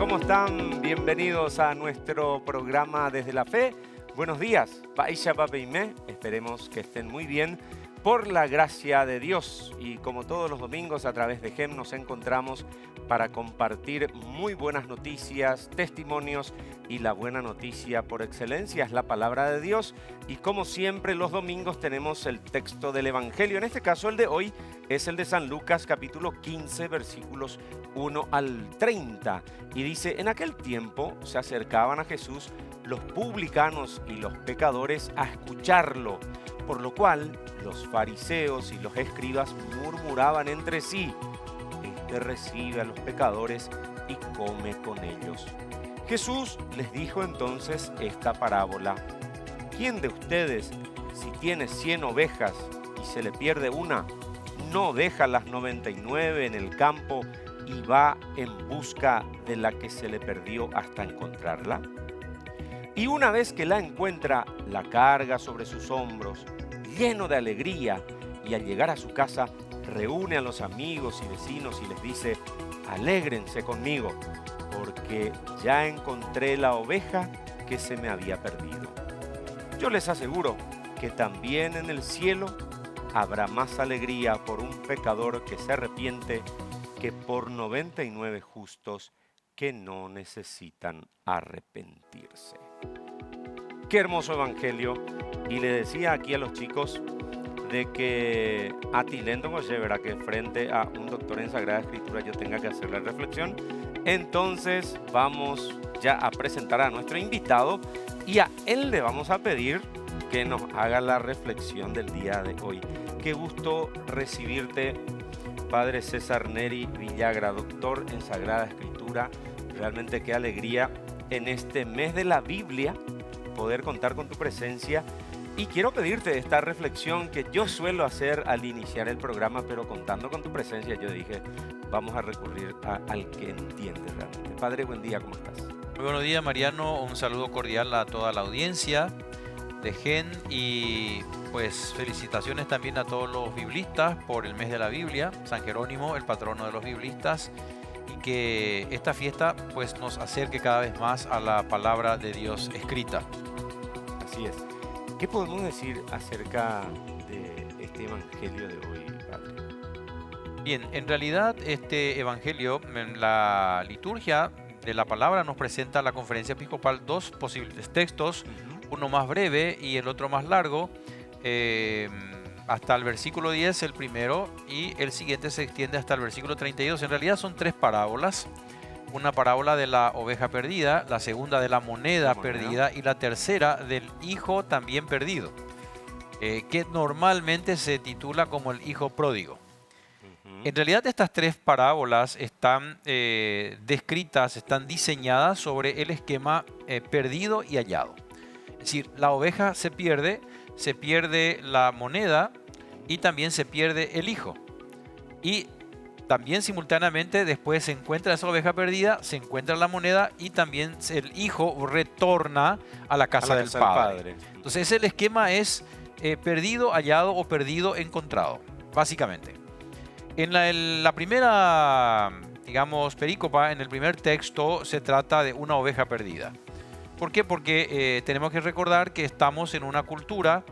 ¿Cómo están? Bienvenidos a nuestro programa Desde la Fe. Buenos días, Baisha Papeimé. Esperemos que estén muy bien por la gracia de Dios. Y como todos los domingos a través de GEM nos encontramos para compartir muy buenas noticias, testimonios, y la buena noticia por excelencia es la palabra de Dios. Y como siempre los domingos tenemos el texto del Evangelio. En este caso el de hoy es el de San Lucas capítulo 15 versículos 1 al 30. Y dice: en aquel tiempo se acercaban a Jesús los publicanos y los pecadores a escucharlo, por lo cual los fariseos y los escribas murmuraban entre sí: este recibe a los pecadores y come con ellos. Jesús les dijo entonces esta parábola: ¿quién de ustedes, si tiene 100 ovejas y se le pierde una, no deja las 99 en el campo y va en busca de la que se le perdió hasta encontrarla? Y una vez que la encuentra, la carga sobre sus hombros, lleno de alegría, y al llegar a su casa reúne a los amigos y vecinos y les dice: alégrense conmigo, porque ya encontré la oveja que se me había perdido. Yo les aseguro que también en el cielo habrá más alegría por un pecador que se arrepiente que por 99 justos que no necesitan arrepentirse. Qué hermoso evangelio. Y le decía aquí a los chicos de que a Tilendo Goyevera, que frente a un doctor en Sagrada Escritura yo tenga que hacer la reflexión. Entonces vamos ya a presentar a nuestro invitado y a él le vamos a pedir que nos haga la reflexión del día de hoy. Qué gusto recibirte, Padre César Neri Villagra, doctor en Sagrada Escritura. Realmente qué alegría en este mes de la Biblia poder contar con tu presencia. Y quiero pedirte esta reflexión que yo suelo hacer al iniciar el programa, pero contando con tu presencia, yo dije, vamos a recurrir al que entiende realmente. Padre, buen día, ¿cómo estás? Muy buenos días, Mariano. Un saludo cordial a toda la audiencia de GEN y pues felicitaciones también a todos los biblistas por el mes de la Biblia, San Jerónimo, el patrono de los biblistas, y que esta fiesta pues nos acerque cada vez más a la palabra de Dios escrita. Así es. ¿Qué podemos decir acerca de este evangelio de hoy, Padre? Bien, en realidad este evangelio, en la liturgia de la palabra nos presenta la conferencia episcopal dos posibles textos, uno más breve y el otro más largo, hasta el versículo 10 el primero, y el siguiente se extiende hasta el versículo 32. En realidad son tres parábolas. Una parábola de la oveja perdida, la segunda de la moneda perdida y la tercera del hijo también perdido, que normalmente se titula como el hijo pródigo. En realidad estas tres parábolas están descritas, están diseñadas sobre el esquema perdido y hallado. Es decir, la oveja se pierde la moneda y también se pierde el hijo. Y también simultáneamente después se encuentra esa oveja perdida, se encuentra la moneda y también el hijo retorna a la casa del padre. Entonces el esquema es perdido, hallado o perdido, encontrado, básicamente. En la primera, digamos, perícopa, en el primer texto, se trata de una oveja perdida. ¿Por qué? Porque tenemos que recordar que estamos en una cultura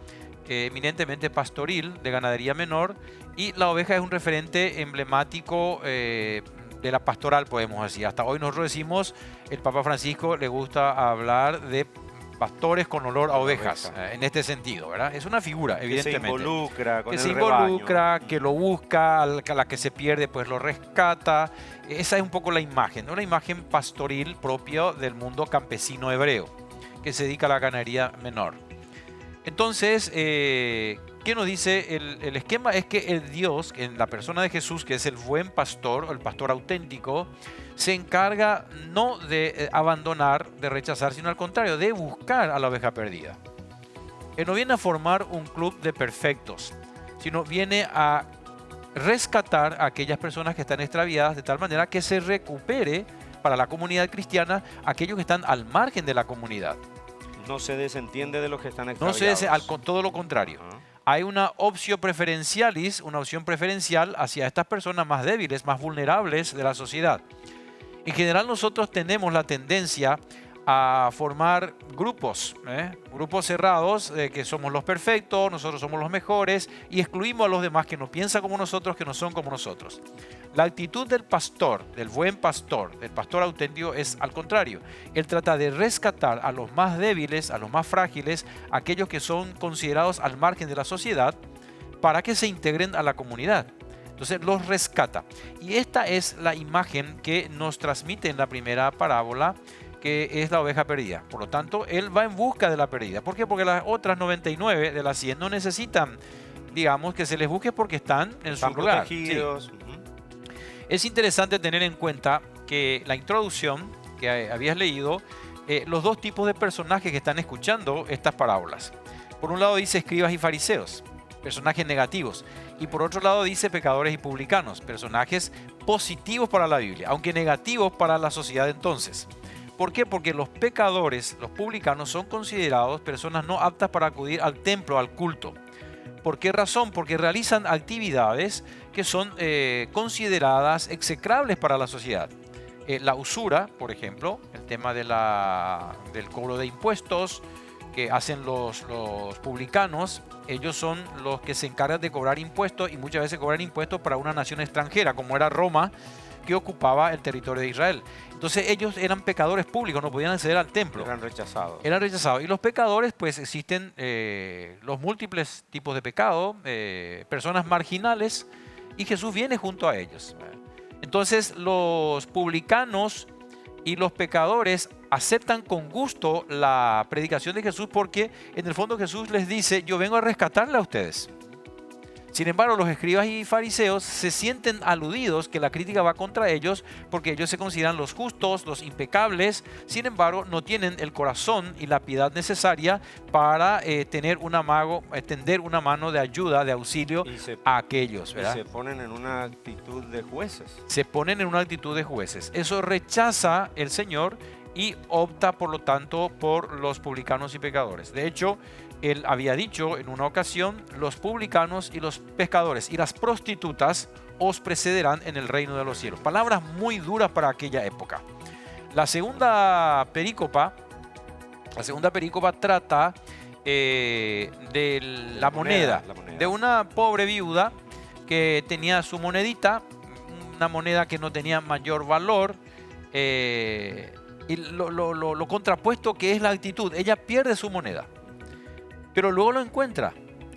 eminentemente pastoril, de ganadería menor, y la oveja es un referente emblemático de la pastoral, podemos decir. Hasta hoy nosotros decimos, el Papa Francisco le gusta hablar de pastores con olor a ovejas, en este sentido, ¿verdad? Es una figura, evidentemente. Que se involucra con que el se rebaño. involucra, que lo busca, a la que se pierde pues lo rescata. Esa es un poco la imagen, ¿no? Una imagen pastoril propia del mundo campesino hebreo, que se dedica a la ganadería menor. Entonces, ¿qué nos dice? El esquema es que el Dios, en la persona de Jesús, que es el buen pastor, o el pastor auténtico, se encarga no de abandonar, de rechazar, sino al contrario, de buscar a la oveja perdida. Él no viene a formar un club de perfectos, sino viene a rescatar a aquellas personas que están extraviadas de tal manera que se recupere para la comunidad cristiana aquellos que están al margen de la comunidad. No se desentiende de los que están No extraviados. todo lo contrario. Hay una opción preferencial hacia estas personas más débiles, más vulnerables de la sociedad. En general nosotros tenemos la tendencia a formar grupos, grupos cerrados, que somos los perfectos, nosotros somos los mejores y excluimos a los demás que no piensan como nosotros, que no son como nosotros. La actitud del pastor, del buen pastor, del pastor auténtico es al contrario. Él trata de rescatar a los más débiles, a los más frágiles, aquellos que son considerados al margen de la sociedad para que se integren a la comunidad. Entonces los rescata. Y esta es la imagen que nos transmite en la primera parábola, que es la oveja perdida. Por lo tanto, él va en busca de la perdida. ¿Por qué? Porque las otras 99 de las 100 no necesitan, digamos, que se les busque porque están en su lugar. Protegidos. Sí. Es interesante tener en cuenta que la introducción que habías leído, los dos tipos de personajes que están escuchando estas parábolas. Por un lado dice escribas y fariseos, personajes negativos. Y por otro lado dice pecadores y publicanos, personajes positivos para la Biblia, aunque negativos para la sociedad entonces. ¿Por qué? Porque los pecadores, los publicanos, son considerados personas no aptas para acudir al templo, al culto. ¿Por qué razón? Porque realizan actividades que son consideradas execrables para la sociedad. La usura, por ejemplo, el tema de del cobro de impuestos que hacen los publicanos. Ellos son los que se encargan de cobrar impuestos y muchas veces cobran impuestos para una nación extranjera, como era Roma, que ocupaba el territorio de Israel. Entonces ellos eran pecadores públicos, no podían acceder al templo. Eran rechazados. Eran rechazados. Y los pecadores, pues existen los múltiples tipos de pecado, personas marginales, y Jesús viene junto a ellos. Entonces los publicanos y los pecadores aceptan con gusto la predicación de Jesús porque en el fondo Jesús les dice, yo vengo a rescatarle a ustedes. Sin embargo, los escribas y fariseos se sienten aludidos que la crítica va contra ellos porque ellos se consideran los justos, los impecables. Sin embargo, no tienen el corazón y la piedad necesaria para extender una mano de ayuda, de auxilio a aquellos, ¿verdad? Y se ponen en una actitud de jueces. Se ponen en una actitud de jueces. Eso rechaza el Señor y opta, por lo tanto, por los publicanos y pecadores. De hecho, él había dicho en una ocasión, los publicanos y los pecadores y las prostitutas os precederán en el reino de los cielos. Palabras muy duras para aquella época. La segunda perícopa trata de la moneda, de una pobre viuda que tenía su monedita, una moneda que no tenía mayor valor, y lo contrapuesto que es la actitud. Ella pierde su moneda, pero luego lo encuentra.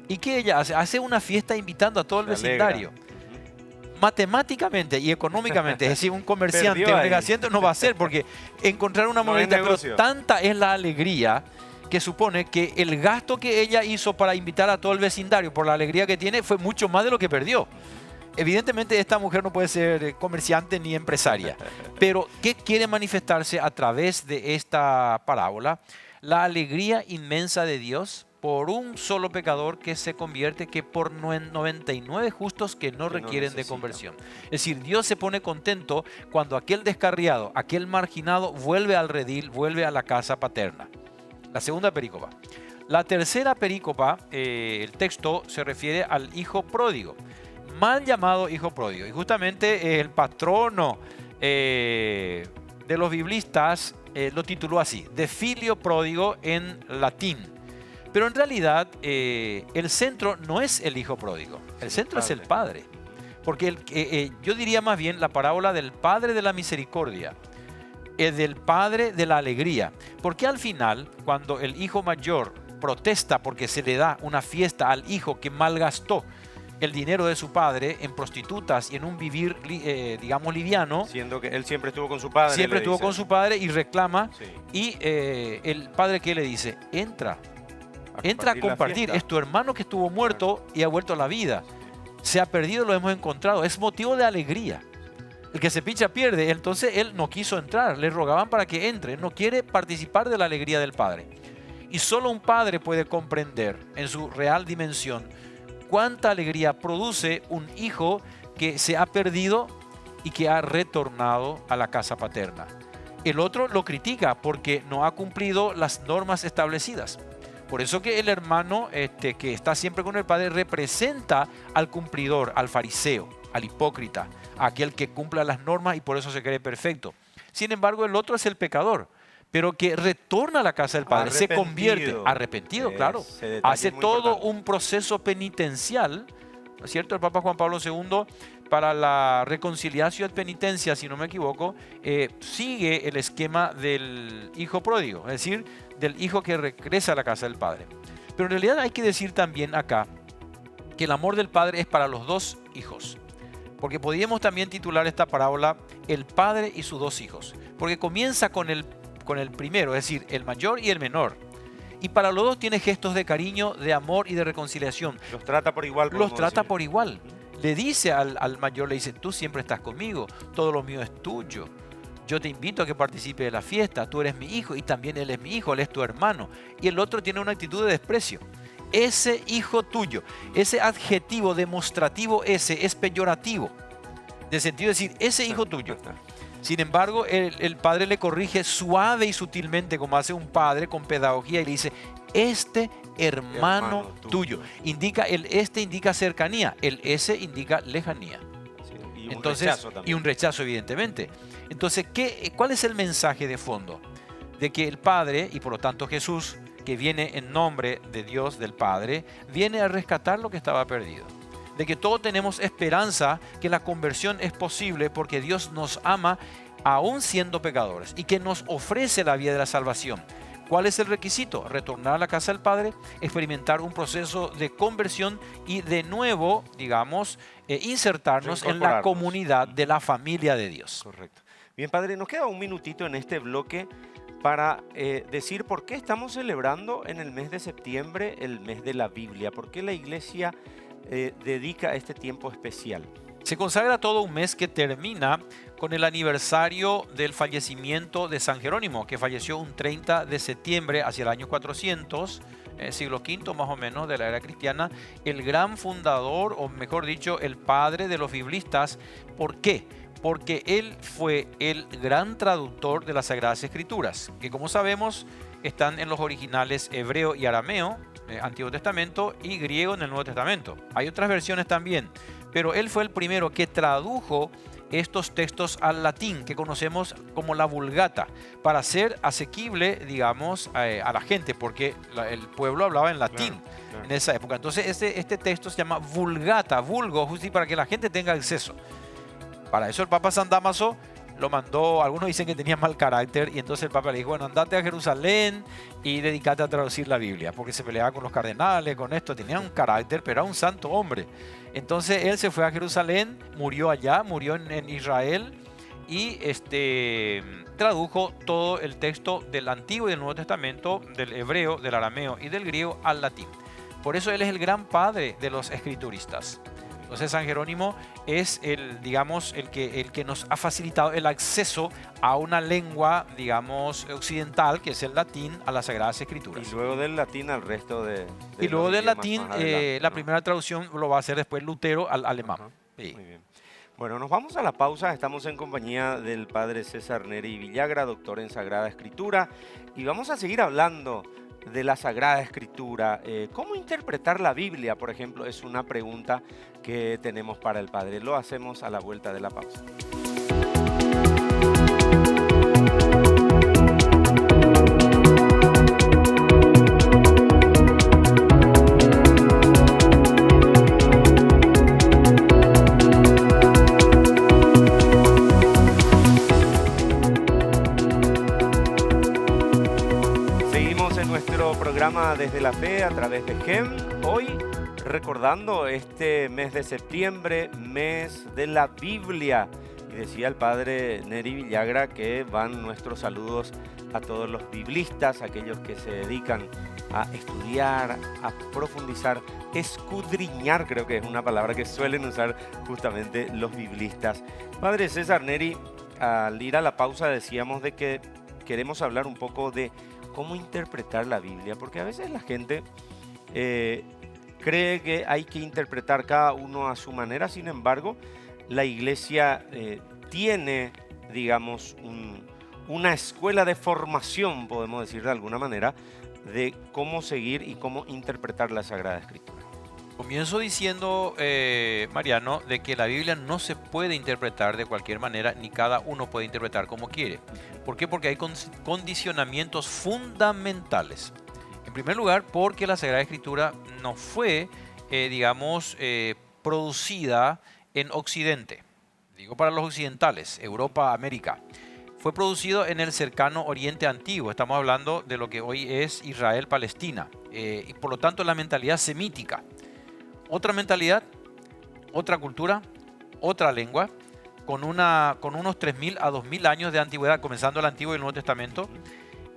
¿Y qué ella hace? Hace una fiesta invitando a todo el vecindario. Matemáticamente y económicamente, es decir, un comerciante no va a hacer, porque encontrar una monedita, pero tanta es la alegría que supone que el gasto que ella hizo para invitar a todo el vecindario por la alegría que tiene fue mucho más de lo que perdió. Evidentemente esta mujer no puede ser comerciante ni empresaria, pero ¿qué quiere manifestarse a través de esta parábola? La alegría inmensa de Dios por un solo pecador que se convierte, que por 99 justos que no requieren de conversión. Es decir, Dios se pone contento cuando aquel descarriado, aquel marginado vuelve al redil, vuelve a la casa paterna. La segunda perícopa. La tercera perícopa, el texto se refiere al hijo pródigo, mal llamado hijo pródigo. Y justamente el patrono de los biblistas lo tituló así, de filio pródigo en latín. Pero en realidad el centro no es el hijo pródigo, el centro es el padre. Porque yo diría más bien la parábola del padre de la misericordia, del padre de la alegría. Porque al final, cuando el hijo mayor protesta porque se le da una fiesta al hijo que malgastó el dinero de su padre en prostitutas y en un vivir, digamos, liviano. Siendo que él siempre estuvo con su padre. Siempre estuvo con su padre y reclama. Sí. Y el padre, ¿qué le dice? Entra a compartir. Es tu hermano que estuvo muerto y ha vuelto a la vida. Se ha perdido, lo hemos encontrado. Es motivo de alegría. El que se picha pierde. Entonces él no quiso entrar. Le rogaban para que entre. Él no quiere participar de la alegría del padre. Y solo un padre puede comprender en su real dimensión cuánta alegría produce un hijo que se ha perdido y que ha retornado a la casa paterna. El otro lo critica porque no ha cumplido las normas establecidas. Por eso que el hermano que está siempre con el padre representa al cumplidor, al fariseo, al hipócrita, a aquel que cumpla las normas y por eso se cree perfecto. Sin embargo, el otro es el pecador, pero que retorna a la casa del Padre, se convierte, arrepentido, claro, hace todo un proceso penitencial, ¿no es cierto? El Papa Juan Pablo II, para la reconciliación y penitencia, si no me equivoco, sigue el esquema del hijo pródigo, es decir, del hijo que regresa a la casa del Padre. Pero en realidad hay que decir también acá que el amor del Padre es para los dos hijos. Porque podríamos también titular esta parábola El Padre y sus dos hijos. Porque comienza con el primero, es decir, el mayor y el menor. Y para los dos tiene gestos de cariño, de amor y de reconciliación. Los trata por igual. Los trata por igual. Le dice al mayor, le dice, tú siempre estás conmigo, todo lo mío es tuyo. Yo te invito a que participe de la fiesta, tú eres mi hijo y también él es mi hijo, él es tu hermano. Y el otro tiene una actitud de desprecio. Ese hijo tuyo, ese adjetivo demostrativo ese es peyorativo, de sentido de decir, ese hijo tuyo. Sin embargo, el padre le corrige suave y sutilmente, como hace un padre con pedagogía, y le dice, este hermano tuyo. Indica, este indica cercanía, el ese indica lejanía. Sí, y y un rechazo, evidentemente. Entonces, ¿cuál es el mensaje de fondo? De que el Padre, y por lo tanto Jesús, que viene en nombre de Dios, del Padre, viene a rescatar lo que estaba perdido. De que todos tenemos esperanza, que la conversión es posible porque Dios nos ama aún siendo pecadores y que nos ofrece la vía de la salvación. ¿Cuál es el requisito? Retornar a la casa del Padre, experimentar un proceso de conversión y de nuevo, digamos, insertarnos en la comunidad de la familia de Dios. Correcto. Bien, Padre, nos queda un minutito en este bloque para decir por qué estamos celebrando en el mes de septiembre el mes de la Biblia. ¿Por qué la Iglesia dedica este tiempo especial? Se consagra todo un mes que termina con el aniversario del fallecimiento de San Jerónimo, que falleció un 30 de septiembre hacia el año 400, siglo V más o menos de la era cristiana, el gran fundador, o mejor dicho, el padre de los biblistas. ¿Por qué? Porque él fue el gran traductor de las Sagradas Escrituras, que como sabemos están en los originales hebreo y arameo, Antiguo Testamento, y griego en el Nuevo Testamento. Hay otras versiones también, pero él fue el primero que tradujo estos textos al latín, que conocemos como la Vulgata, para ser asequible, digamos, a la gente, porque el pueblo hablaba en latín en esa época. Entonces este texto se llama Vulgata, vulgo, justo para que la gente tenga acceso. Para eso el Papa San Dámaso lo mandó, algunos dicen que tenía mal carácter, y entonces el Papa le dijo, bueno, andate a Jerusalén y dedícate a traducir la Biblia, porque se peleaba con los cardenales, con esto, tenía un carácter, pero era un santo hombre. Entonces él se fue a Jerusalén, murió allá, murió en Israel, y tradujo todo el texto del Antiguo y del Nuevo Testamento, del hebreo, del arameo y del griego al latín. Por eso él es el gran padre de los escrituristas. Entonces San Jerónimo es el que nos ha facilitado el acceso a una lengua, digamos, occidental, que es el latín, a las Sagradas Escrituras. Y luego del latín al resto de y luego del latín, la primera traducción lo va a hacer después Lutero al alemán. Sí. Muy bien. Bueno, nos vamos a la pausa. Estamos en compañía del padre César Neri Villagra, doctor en Sagrada Escritura, y vamos a seguir hablando de la Sagrada Escritura. ¿Cómo interpretar la Biblia, por ejemplo? Es una pregunta que tenemos para el Padre. Lo hacemos a la vuelta de la pausa. Programa Desde la Fe a través de GEM, hoy recordando este mes de septiembre, mes de la Biblia, y decía el padre Neri Villagra que van nuestros saludos a todos los biblistas, aquellos que se dedican a estudiar, a profundizar, escudriñar, creo que es una palabra que suelen usar justamente los biblistas. Padre César Neri, al ir a la pausa decíamos de que queremos hablar un poco de cómo interpretar la Biblia, porque a veces la gente cree que hay que interpretar cada uno a su manera. Sin embargo, la Iglesia tiene, digamos, una escuela de formación, podemos decir de alguna manera, de cómo seguir y cómo interpretar la Sagrada Escritura. Comienzo diciendo, Mariano, de que la Biblia no se puede interpretar de cualquier manera, ni cada uno puede interpretar como quiere. ¿Por qué? Porque hay condicionamientos fundamentales. En primer lugar, porque la Sagrada Escritura no fue, producida en Occidente. Digo para los occidentales, Europa, América. Fue producido en el cercano Oriente Antiguo. Estamos hablando de lo que hoy es Israel, Palestina. Y por lo tanto, la mentalidad semítica. Otra mentalidad, otra cultura, otra lengua, con unos 3.000 a 2.000 años de antigüedad, comenzando el Antiguo y el Nuevo Testamento,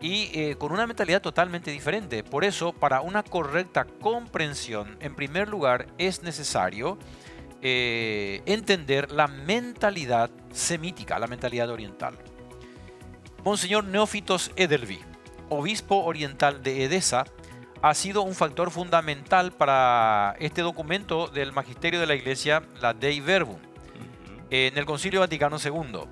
y con una mentalidad totalmente diferente. Por eso, para una correcta comprensión, en primer lugar, es necesario entender la mentalidad semítica, la mentalidad oriental. Monseñor Neófitos Edelvi, obispo oriental de Edesa, ha sido un factor fundamental para este documento del Magisterio de la Iglesia, la Dei Verbum, en el Concilio Vaticano II.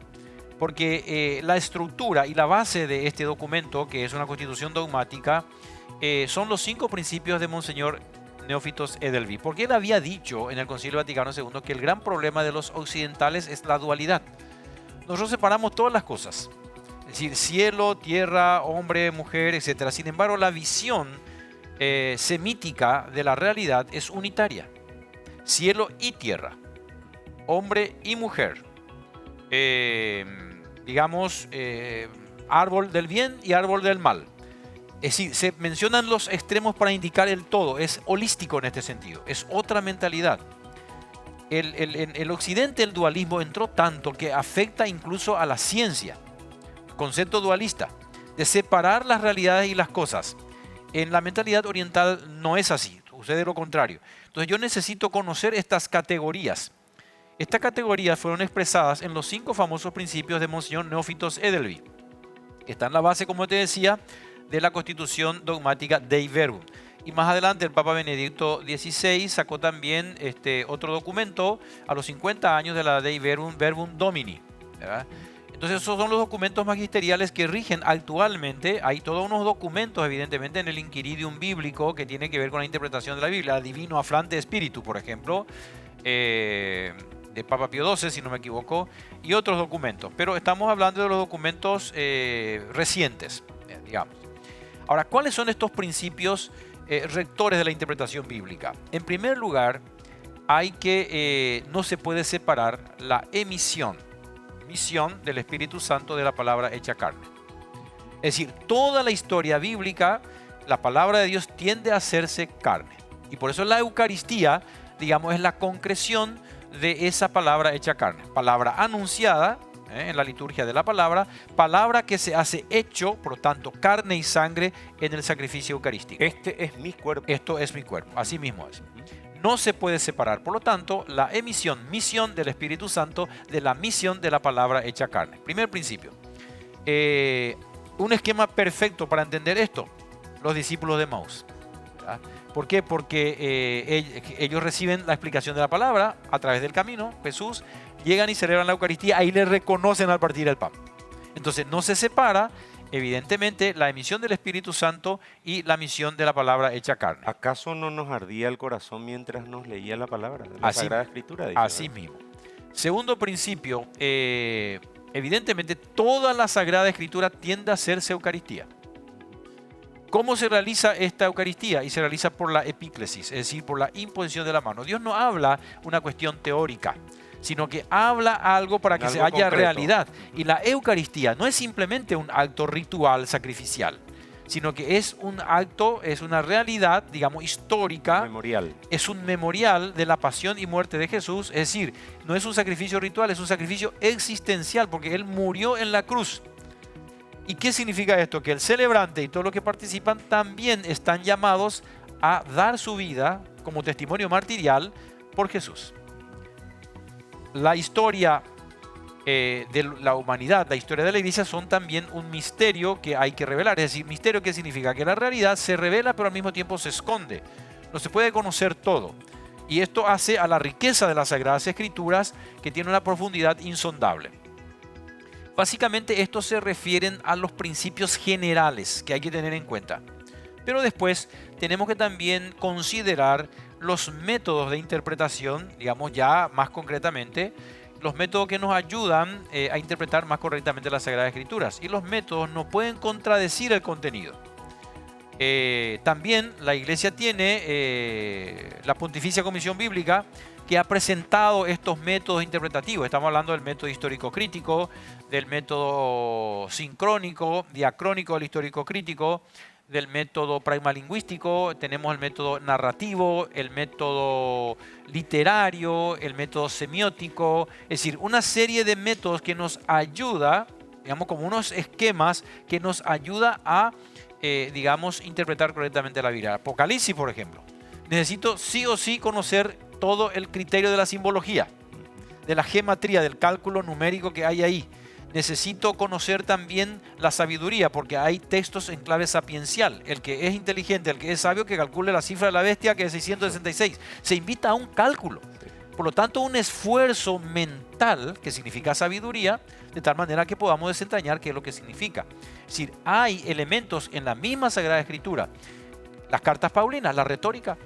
Porque la estructura y la base de este documento, que es una constitución dogmática, son los 5 principios de Monseñor Neófitos Edelvi. Porque él había dicho en el Concilio Vaticano II que el gran problema de los occidentales es la dualidad. Nosotros separamos todas las cosas, es decir, cielo, tierra, hombre, mujer, etc. Sin embargo, la visión semítica de la realidad es unitaria. Cielo y tierra, hombre y mujer, árbol del bien y árbol del mal. Es decir, se mencionan los extremos para indicar el todo. Es holístico en este sentido, es otra mentalidad. En el occidente el dualismo entró tanto que afecta incluso a la ciencia. Concepto dualista, de separar las realidades y las cosas. En la mentalidad oriental no es así, sucede lo contrario. Entonces yo necesito conocer estas categorías. Estas categorías fueron expresadas en los 5 famosos principios de Monseñor Neófitos Edelvi, que está en la base, como te decía, de la Constitución dogmática Dei Verbum. Y más adelante el Papa Benedicto XVI sacó también otro documento a los 50 años de la Dei Verbum, Verbum Domini, ¿verdad? Entonces esos son los documentos magisteriales que rigen actualmente. Hay todos unos documentos, evidentemente, en el Inquiridium bíblico que tienen que ver con la interpretación de la Biblia. El Divino Aflante Espíritu, por ejemplo, de Papa Pío XII, si no me equivoco, y otros documentos. Pero estamos hablando de los documentos recientes, digamos. Ahora, ¿cuáles son estos principios rectores de la interpretación bíblica? En primer lugar, no se puede separar la misión del Espíritu Santo de la palabra hecha carne. Es decir, toda la historia bíblica, la palabra de Dios tiende a hacerse carne. Y por eso la Eucaristía, es la concreción de esa palabra hecha carne. Palabra anunciada en la liturgia de la palabra que se hace hecho, por lo tanto, carne y sangre en el sacrificio eucarístico. Este es mi cuerpo. Esto es mi cuerpo, así mismo es. No se puede separar, por lo tanto, la misión del Espíritu Santo de la misión de la palabra hecha carne. Primer principio. Un esquema perfecto para entender esto, los discípulos de Emaús. ¿Por qué? Porque ellos reciben la explicación de la palabra a través del camino, Jesús, llegan y celebran la Eucaristía, ahí le reconocen al partir el pan. Entonces no se separa, evidentemente, la emisión del Espíritu Santo y la misión de la palabra hecha carne. ¿Acaso no nos ardía el corazón mientras nos leía la palabra de la Sagrada Escritura? Dice, así mismo. Segundo principio, evidentemente toda la Sagrada Escritura tiende a hacerse Eucaristía. ¿Cómo se realiza esta Eucaristía? Y se realiza por la epíclesis, es decir, por la imposición de la mano. Dios no habla una cuestión teórica, sino que habla algo para que se haya concreto. Realidad. Y la Eucaristía no es simplemente un acto ritual sacrificial, sino que es un acto, es una realidad, histórica. Memorial. Es un memorial de la pasión y muerte de Jesús. Es decir, no es un sacrificio ritual, es un sacrificio existencial, porque Él murió en la cruz. ¿Y qué significa esto? Que el celebrante y todos los que participan también están llamados a dar su vida como testimonio martirial por Jesús. La historia de la humanidad, la historia de la Iglesia son también un misterio que hay que revelar. Es decir, misterio, ¿qué significa? Que la realidad se revela pero al mismo tiempo se esconde. No se puede conocer todo. Y esto hace a la riqueza de las Sagradas Escrituras, que tiene una profundidad insondable. Básicamente estos se refieren a los principios generales que hay que tener en cuenta. Pero después tenemos que también considerar los métodos de interpretación, digamos ya más concretamente, los métodos que nos ayudan a interpretar más correctamente las Sagradas Escrituras. Y los métodos no pueden contradecir el contenido. También la Iglesia tiene la Pontificia Comisión Bíblica, que ha presentado estos métodos interpretativos. Estamos hablando del método histórico-crítico, del método sincrónico, diacrónico del histórico-crítico, del método pragmalingüístico, tenemos el método narrativo, el método literario, el método semiótico, es decir, una serie de métodos que nos ayuda, digamos, como unos esquemas que nos ayuda a, digamos, interpretar correctamente la Biblia. Apocalipsis, por ejemplo. Necesito sí o sí conocer todo el criterio de la simbología, de la gematría, del cálculo numérico que hay ahí. Necesito conocer también la sabiduría, porque hay textos en clave sapiencial. El que es inteligente, el que es sabio, que calcule la cifra de la bestia, que es 666. Se invita a un cálculo. Por lo tanto, un esfuerzo mental, que significa sabiduría, de tal manera que podamos desentrañar qué es lo que significa. Es decir, hay elementos en la misma Sagrada Escritura. Las cartas paulinas, la retórica.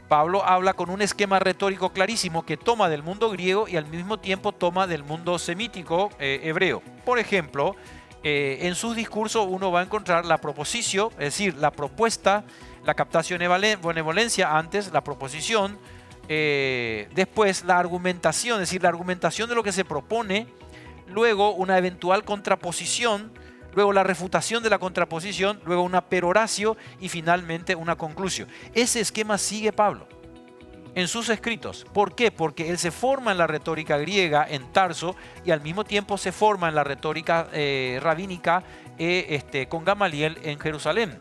Pablo habla con un esquema retórico clarísimo que toma del mundo griego y al mismo tiempo toma del mundo semítico hebreo. Por ejemplo, en sus discursos uno va a encontrar la proposición, es decir, la propuesta, la captación benevolencia antes, la proposición, después la argumentación, es decir, la argumentación de lo que se propone, luego una eventual contraposición, luego la refutación de la contraposición, luego una peroratio y finalmente una conclusión. Ese esquema sigue Pablo en sus escritos. ¿Por qué? Porque él se forma en la retórica griega en Tarso y al mismo tiempo se forma en la retórica rabínica con Gamaliel en Jerusalén.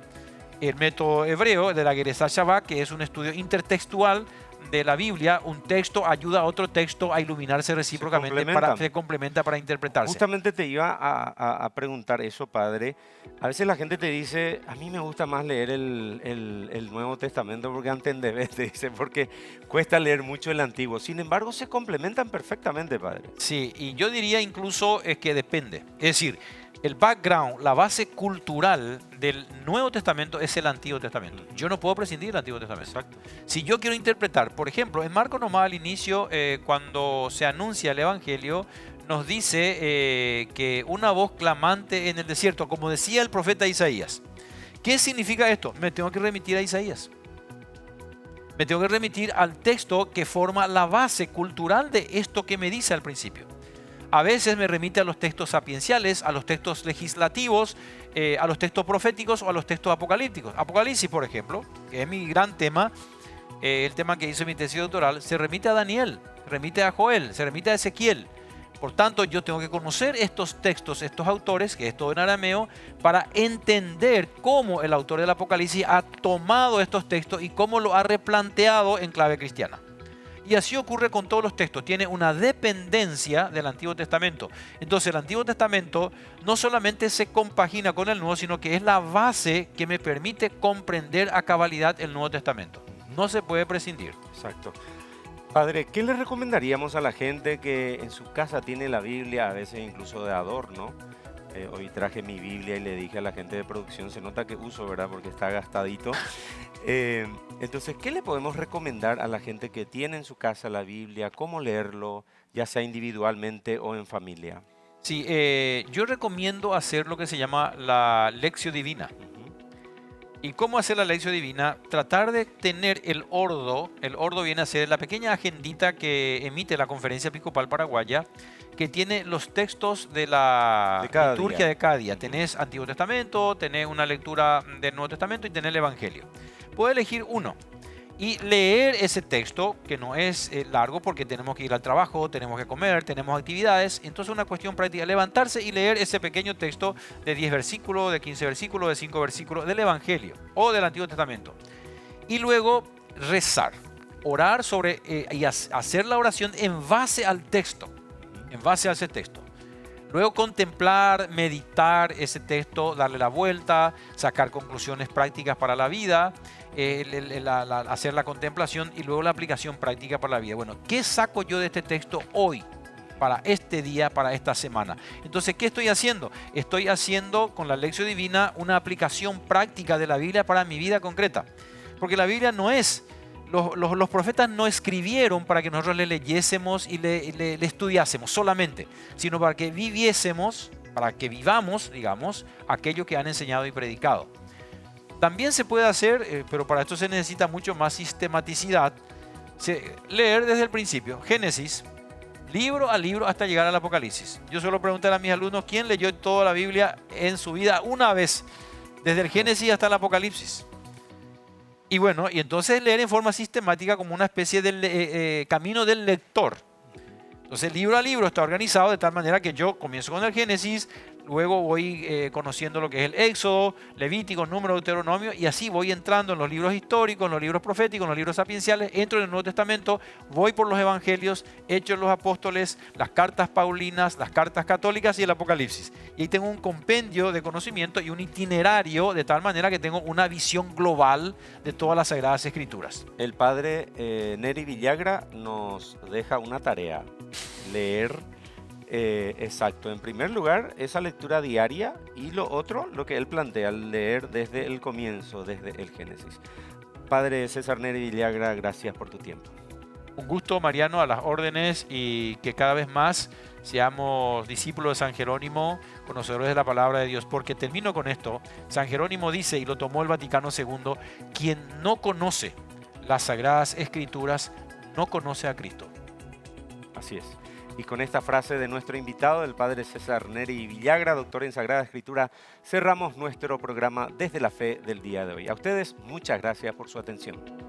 El método hebreo de la Gerasá Shabbat, que es un estudio intertextual de la Biblia, un texto ayuda a otro texto a iluminarse recíprocamente, se complementa para interpretarse. Justamente te iba a preguntar eso, padre. A veces la gente te dice, a mí me gusta más leer el Nuevo Testamento porque entendés, te dice, porque cuesta leer mucho el Antiguo. Sin embargo, se complementan perfectamente, padre. Sí, y yo diría incluso es que depende. Es decir, el background, la base cultural del Nuevo Testamento es el Antiguo Testamento. Yo no puedo prescindir del Antiguo Testamento. Exacto. Si yo quiero interpretar, por ejemplo, en Marcos nomás al inicio, cuando se anuncia el Evangelio, nos dice que una voz clamante en el desierto, como decía el profeta Isaías. ¿Qué significa esto? Me tengo que remitir a Isaías. Me tengo que remitir al texto que forma la base cultural de esto que me dice al principio. A veces me remite a los textos sapienciales, a los textos legislativos, a los textos proféticos o a los textos apocalípticos. Apocalipsis, por ejemplo, que es mi gran tema, el tema que hice en mi tesis doctoral, se remite a Daniel, se remite a Joel, se remite a Ezequiel. Por tanto, yo tengo que conocer estos textos, estos autores, que es todo en arameo, para entender cómo el autor del Apocalipsis ha tomado estos textos y cómo lo ha replanteado en clave cristiana. Y así ocurre con todos los textos. Tiene una dependencia del Antiguo Testamento. Entonces el Antiguo Testamento no solamente se compagina con el Nuevo, sino que es la base que me permite comprender a cabalidad el Nuevo Testamento. No se puede prescindir. Exacto. Padre, ¿qué le recomendaríamos a la gente que en su casa tiene la Biblia, a veces incluso de adorno? Hoy traje mi Biblia y le dije a la gente de producción, se nota que uso, ¿verdad? Porque está gastadito. Entonces, ¿qué le podemos recomendar a la gente que tiene en su casa la Biblia? ¿Cómo leerlo, ya sea individualmente o en familia? Sí, yo recomiendo hacer lo que se llama la Lectio Divina. ¿Y cómo hacer la Lectio Divina? Tratar de tener el ordo viene a ser la pequeña agendita que emite la Conferencia Episcopal Paraguaya, que tiene los textos de la liturgia de cada día. Tenés Antiguo Testamento, tenés una lectura del Nuevo Testamento y tenés el Evangelio. Puedes elegir uno y leer ese texto, que no es largo porque tenemos que ir al trabajo, tenemos que comer, tenemos actividades. Entonces una cuestión práctica, levantarse y leer ese pequeño texto de 10 versículos, de 15 versículos, de 5 versículos del Evangelio o del Antiguo Testamento. Y luego rezar, orar sobre y hacer la oración en base al texto, en base a ese texto. Luego contemplar, meditar ese texto, darle la vuelta, sacar conclusiones prácticas para la vida, hacer la contemplación y luego la aplicación práctica para la vida. Bueno, ¿qué saco yo de este texto hoy? para este día, para esta semana. Entonces, ¿qué estoy haciendo? Estoy haciendo con la Lección Divina una aplicación práctica de la Biblia para mi vida concreta. Porque la Biblia no es, los profetas no escribieron para que nosotros le leyésemos y le estudiásemos solamente, sino para que viviésemos, para que vivamos, digamos, aquello que han enseñado y predicado. También se puede hacer, pero para esto se necesita mucho más sistematicidad, leer desde el principio, Génesis, libro a libro hasta llegar al Apocalipsis. Yo suelo preguntar a mis alumnos, ¿quién leyó toda la Biblia en su vida una vez? Desde el Génesis hasta el Apocalipsis. Y bueno, y entonces leer en forma sistemática como una especie de camino del lector. Entonces, libro a libro está organizado de tal manera que yo comienzo con el Génesis, luego voy conociendo lo que es el Éxodo, Levítico, Número, Deuteronomio, y así voy entrando en los libros históricos, en los libros proféticos, en los libros sapienciales, entro en el Nuevo Testamento, voy por los Evangelios, Hechos de los Apóstoles, las cartas paulinas, las cartas católicas y el Apocalipsis. Y ahí tengo un compendio de conocimiento y un itinerario de tal manera que tengo una visión global de todas las Sagradas Escrituras. El padre Neri Villagra nos deja una tarea, leer. Exacto, en primer lugar, esa lectura diaria y lo otro, lo que él plantea, leer desde el comienzo, desde el Génesis. Padre César Neri Villagra, gracias por tu tiempo. Un gusto, Mariano, a las órdenes, y que cada vez más seamos discípulos de San Jerónimo, conocedores de la palabra de Dios, porque termino con esto. San Jerónimo dice, y lo tomó el Vaticano II, quien no conoce las Sagradas Escrituras no conoce a Cristo. Así es. Y con esta frase de nuestro invitado, el padre César Neri Villagra, doctor en Sagrada Escritura, cerramos nuestro programa Desde la Fe del día de hoy. A ustedes, muchas gracias por su atención.